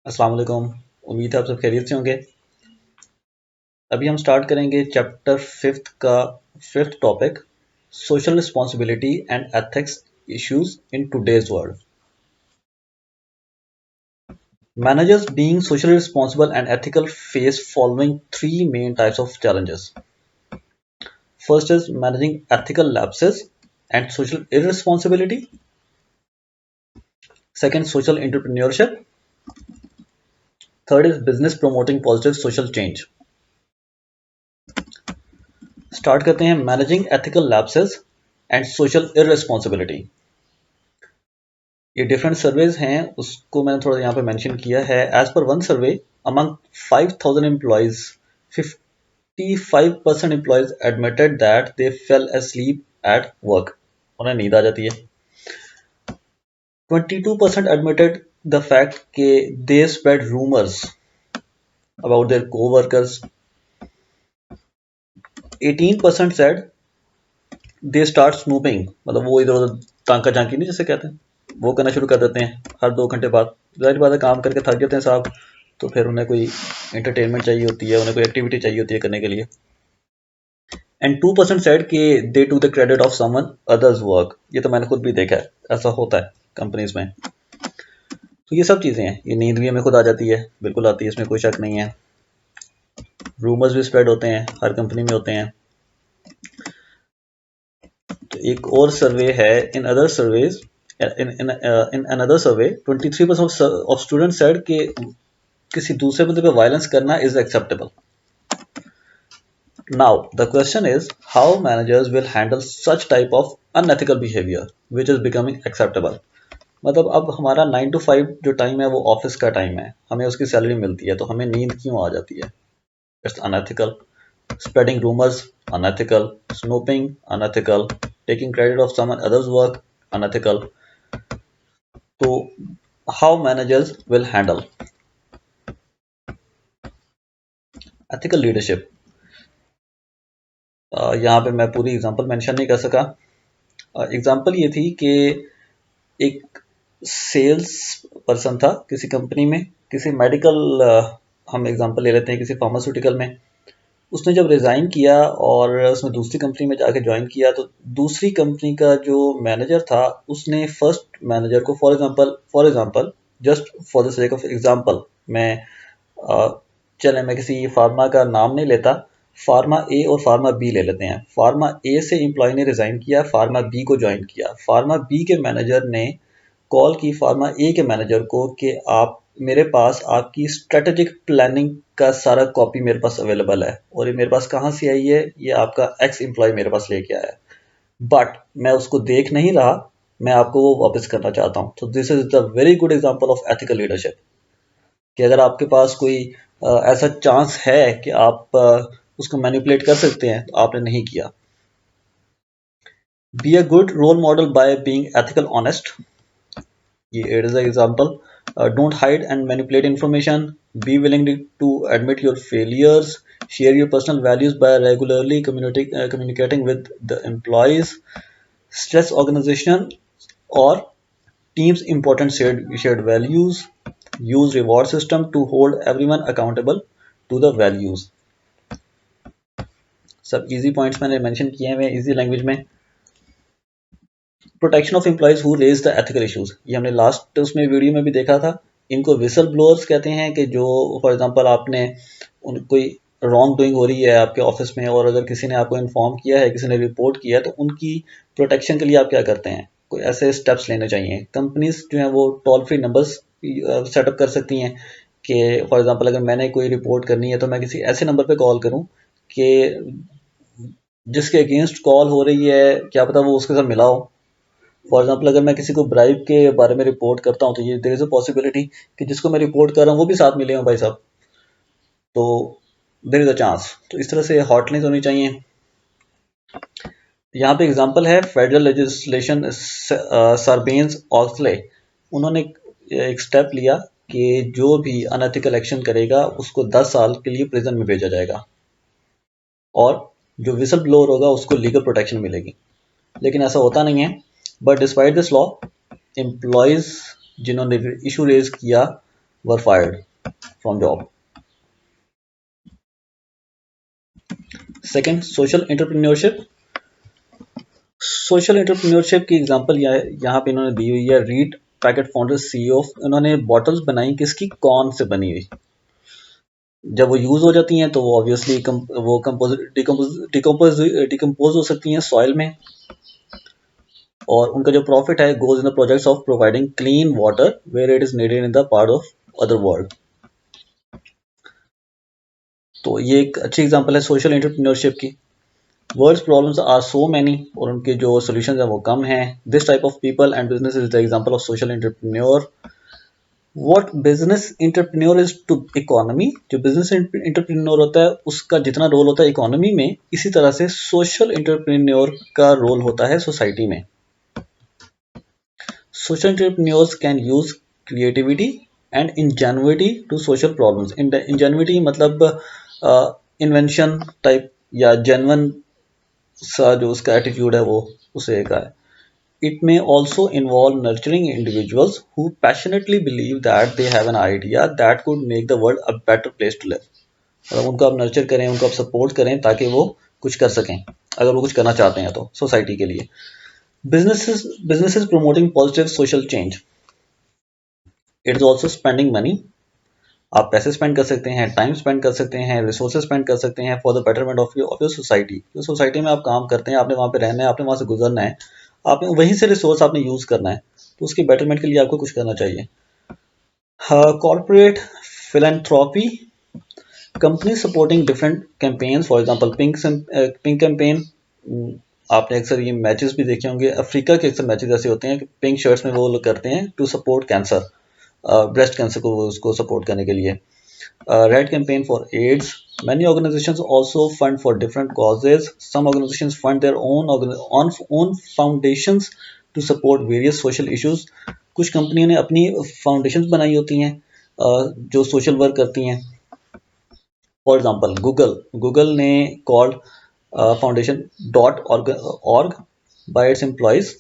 अस्सलाम वालेकुम। उम्मीद है आप सब खैरियत से होंगे। अभी हम स्टार्ट करेंगे चैप्टर फिफ्थ का fifth topic, social responsibility and ethics issues in today's world. Managers being socially responsible and ethical face following three main types of challenges. First is managing ethical lapses and social irresponsibility. Second, social entrepreneurship. Third is business promoting positive social change. Start करते हैं managing ethical lapses and social irresponsibility. ये different surveys हैं, उसको मैंने थोड़ा यहाँ पे mention किया है। As per one survey among 5000 employees 55% employees admitted that they fell asleep at work, उन्हें नींद आ जाती है। 22% एडमिटेड द फैक्ट के they spread rumours about their coworkers. 18% said they start snooping, मतलब वो इधर उधर तांका झांकी नहीं जैसे कहते हैं, वो करना शुरू कर देते हैं हर 2 घंटे बाद। जाहिर बात है काम करके थक जाते हैं साहब, तो फिर उन्हें कोई एंटरटेनमेंट चाहिए होती है, उन्हें कोई एक्टिविटी चाहिए होती है करने के लिए। एंड 2% सेड कि they to the credit of someone others work. ये तो मैंने खुद भी देखा है, ऐसा होता है कंपनीज में। तो ये सब चीज़ें हैं। ये नींद भी हमें खुद आ जाती है, बिल्कुल आती है, इसमें कोई शक नहीं है। रूमर्स भी स्प्रेड होते हैं, हर कंपनी में होते हैं। तो एक और सर्वे है, in other surveys in another survey 23% of students said कि किसी दूसरे बंदे पे वायलेंस करना is acceptable. Now the question is how managers will handle such type of unethical behavior which is becoming acceptable. मतलब अब हमारा 9 to 5 जो टाइम है वो ऑफिस का टाइम है, हमें उसकी सैलरी मिलती है, तो हमें नींद क्यों आ जाती है? It's unethical. Spreading rumors, unethical. Snooping, unethical. Taking credit of someone else's work, unethical. तो how managers will handle ethical leadership. यहाँ पे मैं पूरी एग्जांपल मेंशन नहीं कर सका। एग्जांपल ये थी कि एक सेल्स पर्सन था किसी कंपनी में, किसी मेडिकल, हम एग्जांपल ले लेते हैं किसी फार्मास्यूटिकल में। उसने जब रिज़ाइन किया और उसने दूसरी कंपनी में जाके ज्वाइन किया, तो दूसरी कंपनी का जो मैनेजर था उसने फर्स्ट मैनेजर को for example just for the sake of example, मैं किसी फार्मा का नाम नहीं लेता, फार्मा ए और फार्मा बी ले लेते हैं। फार्मा ए से एम्प्लॉय ने रिज़ाइन किया, फार्मा बी को ज्वाइन किया। फार्मा बी के मैनेजर ने कॉल की फार्मा ए के मैनेजर को कि आप मेरे पास आपकी स्ट्रेटेजिक प्लानिंग का सारा कॉपी मेरे पास अवेलेबल है, और ये मेरे पास कहाँ से आई है? ये आपका एक्स एम्प्लॉय मेरे पास लेके आया है, बट मैं उसको देख नहीं रहा, मैं आपको वो वापस करना चाहता हूँ। तो this is the very good example of ethical leadership, कि अगर आपके पास कोई ऐसा चांस है कि आप उसको मैनिपुलेट कर सकते हैं, तो आपने नहीं किया। Be a good role model by being ethical honest, ये it is example. Don't hide and manipulate information. Be willing to admit your failures. Share your personal values by regularly communicating with the employees. Stress organization or team's important shared values. Use reward system to hold everyone accountable to the values. सब easy points मैंने mention किए हैं easy language में। Protection of employees who raise the ethical issues, ये हमने last उसमें video में भी देखा था। इनको विसल ब्लोअर्स कहते हैं, कि जो फॉर एग्जांपल आपने कोई रॉन्ग डूइंग हो रही है आपके ऑफिस में, और अगर किसी ने आपको इन्फॉर्म किया है, किसी ने रिपोर्ट किया है, तो उनकी प्रोटेक्शन के लिए आप क्या करते हैं? कोई ऐसे स्टेप्स लेने चाहिए। कंपनीज जो हैं वो टोल फ्री नंबर्स सेटअप कर सकती हैं कि फॉर एग्जांपल अगर मैंने कोई रिपोर्ट करनी है, तो मैं किसी ऐसे नंबर पे कॉल करूं कि जिसके अगेंस्ट कॉल हो रही है क्या पता वो उसके साथ मिला हो। फॉर एग्जाम्पल अगर मैं किसी को ब्राइब के बारे में रिपोर्ट करता हूँ, तो ये देयर इज अ पॉसिबिलिटी कि जिसको मैं रिपोर्ट कर रहा हूँ वो भी साथ मिले हों भाई साहब, तो देयर इज अ चांस। तो इस तरह से हॉटलाइंस होनी चाहिए। यहाँ पे एग्जांपल है फेडरल लेजिस्लेशन, सरबेन्स ऑक्सले, उन्होंने एक स्टेप लिया कि जो भी अनएथिकल एक्शन करेगा उसको 10 साल के लिए प्रिजन में भेजा जाएगा, और जो विसल ब्लोअर होगा उसको लीगल प्रोटेक्शन मिलेगी। लेकिन ऐसा होता नहीं है। But despite this law, employees जिन्होंने इशू रेज किया were fired from job. Second, social entrepreneurship. Social entrepreneurship की एग्जांपल यहाँ पे इन्होंने दी हुई है। रीड पैकेट फाउंडर सीईओ, इन्होंने बॉटल्स बनाई किसकी, कॉर्न से बनी हुई। जब वो यूज हो जाती हैं तो वो ऑब्वियसली वो डिकम्पोज हो सकती हैं सॉइल में, और उनका जो प्रॉफिट है goes in the projects of providing clean water where it is needed in the part of other world. तो ये एक अच्छी एग्जांपल है सोशल एंटरप्रेन्योरशिप की। World's problems are so many, और उनके जो सॉल्यूशंस हैं वो कम हैं। This type of people and business is the example of social entrepreneur. What business entrepreneur is to economy, जो बिजनेस एंटरप्रेन्योर होता है उसका जितना रोल होता है इकोनॉमी में, इसी तरह से सोशल एंटरप्रेन्योर का रोल होता है सोसाइटी में। Social entrepreneurs can use creativity and ingenuity to social problems. Ingenuity मतलब इन्वेंशन टाइप या जेन्युइन सा जो उसका एटीट्यूड है वो उसे एक है। It may also involve nurturing individuals who passionately believe that they have an idea that could make the world a better place to live. मतलब उनको आप नर्चर करें, उनको आप सपोर्ट करें ताकि वो कुछ कर सकें, अगर वो कुछ करना चाहते हैं तो सोसाइटी के लिए। Businesses promoting positive social change. It is also spending money. आप पैसे स्पेंड कर सकते हैं, टाइम स्पेंड कर सकते हैं, रिसोर्सेज स्पेंड कर सकते हैं for the betterment of your society. जो सोसाइटी में आप काम करते हैं, आपने वहाँ पे रहना है, आपने वहाँ से गुजरना है, आपने वहीं से रिसोर्स आपने यूज़ करना है, तो उसके बेटरमेंट के लिए आपको कुछ करना चाहिए। Corporate philanthropy, company supporting different campaigns, for example pink campaign. आपने अक्सर ये मैचेस भी देखे होंगे, अफ्रीका के अक्सर मैचेस ऐसे होते हैं कि पिंक शर्ट्स में वो लोग करते हैं to support cancer, breast cancer को उसको सपोर्ट करने के लिए। Red campaign for AIDS. Many organizations also fund for different causes. Some organizations fund their own foundations to support various social issues. कुछ कंपनियों ने अपनी फाउंडेशन बनाई होती हैं जो सोशल वर्क करती हैं। फॉर एग्जाम्पल गूगल ने called foundation .org bye it's employees.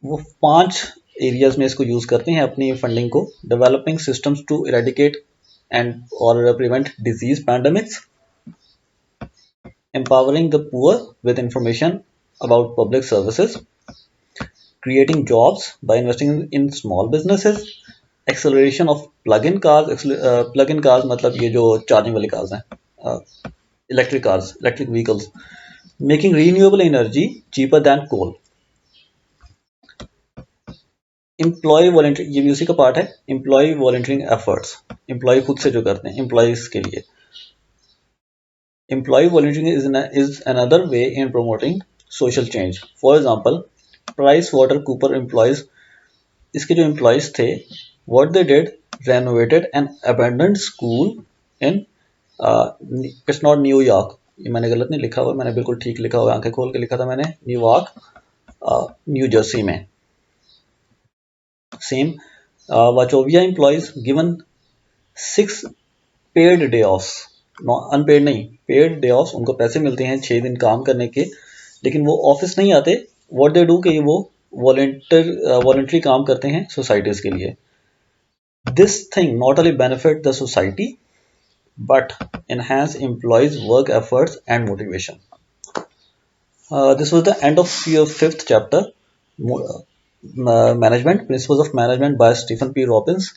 वो 5 एरियाज में इसको यूज करते हैं अपनी फंडिंग को। Developing systems to eradicate and और prevent disease pandemics, empowering the poor with information about public services, creating jobs by investing in small businesses, acceleration of plug-in cars। plug-in cars मतलब ये जो charging वाली cars हैं, electric cars, electric vehicles, making renewable energy cheaper than coal। Employee volunteer, ये भी उसी का part है। एम्प्लॉय वॉलंटियरिंग एफर्ट्स, एम्प्लॉय खुद से जो करते हैं एम्प्लॉयज के लिए। Employee volunteering is another way in promoting social change. For example, Price Water Cooper employees, इसके जो एम्प्लॉयज थे, what they did, renovated an abandoned school in it's not New York, ये मैंने गलत नहीं लिखा हुआ, मैंने बिल्कुल ठीक लिखा हुआ, आंखें खोल के लिखा था मैंने, न्यूयॉर्क न्यू जर्सी में। Same Wachovia employees given 6 paid day off, unpaid नहीं, पेड डे ऑफ, उनको पैसे मिलते हैं 6 दिन काम करने के, लेकिन वो ऑफिस नहीं आते। व्हाट दे डू कि वो वॉलंटरी काम करते हैं सोसाइटीज के लिए। This thing not only benefit the society but enhance employees work efforts and motivation. This was the end of your 5th chapter, management, principles of management by Stephen P Robbins.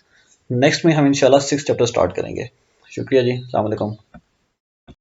Next में हम इंशाल्लाह 6th chapter start करेंगे। शुक्रिया जी, अस्सलाम वालेकुम।